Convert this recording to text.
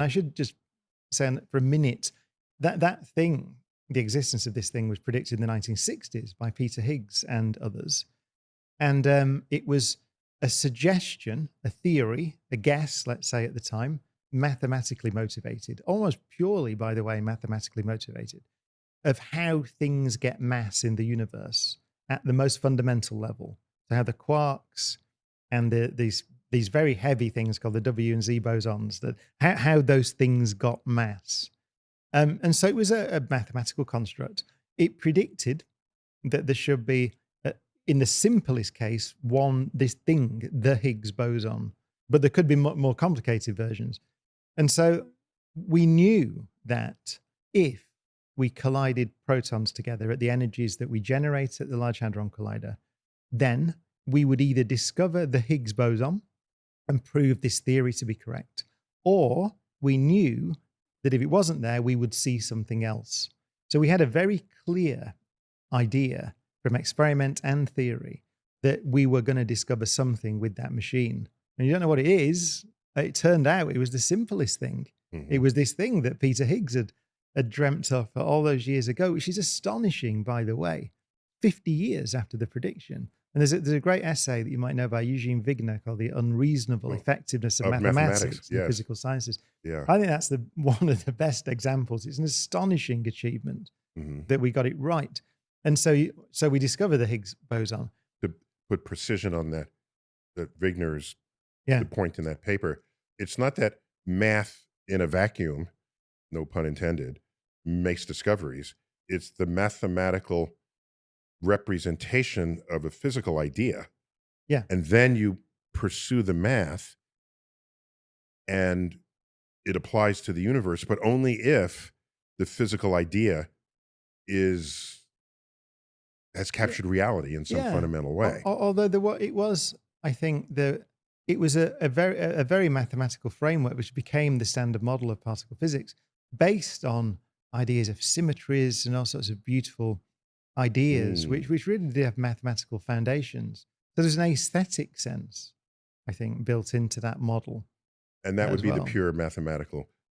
I should just say for a minute that the existence of this thing was predicted in the 1960s by Peter Higgs and others. And it was a suggestion, a theory, a guess, let's say at the time, mathematically motivated, almost purely, by the way, mathematically motivated, of how things get mass in the universe at the most fundamental level. So how the quarks and these very heavy things called the W and Z bosons, that how those things got mass. And so it was a mathematical construct. It predicted that there should be, in the simplest case, this thing, the Higgs boson, but there could be more complicated versions. And so we knew that if we collided protons together at the energies that we generate at the Large Hadron Collider, then we would either discover the Higgs boson and prove this theory to be correct, or we knew that if it wasn't there, we would see something else. So we had a very clear idea from experiment and theory that we were going to discover something with that machine. And you don't know what it is. It turned out it was the simplest thing. Mm-hmm. It was this thing that Peter Higgs had dreamt of all those years ago, which is astonishing, by the way, 50 years after the prediction. And there's a great essay that you might know by Eugene Wigner called The Unreasonable Effectiveness of Mathematics in yes. Physical Sciences. Yeah. I think that's one of the best examples. It's an astonishing achievement that we got it right. And so we discover the Higgs boson. To put precision on that Wigner's the point in that paper, it's not that math in a vacuum, no pun intended, makes discoveries. It's the mathematical representation of a physical idea. Yeah. And then you pursue the math and it applies to the universe, but only if the physical idea has captured reality in some fundamental way. Although it was, I think, it was a very mathematical framework which became the standard model of particle physics, based on ideas of symmetries and all sorts of beautiful ideas, which really did have mathematical foundations. So there's an aesthetic sense, I think, built into that model. And that would be the pure mathematical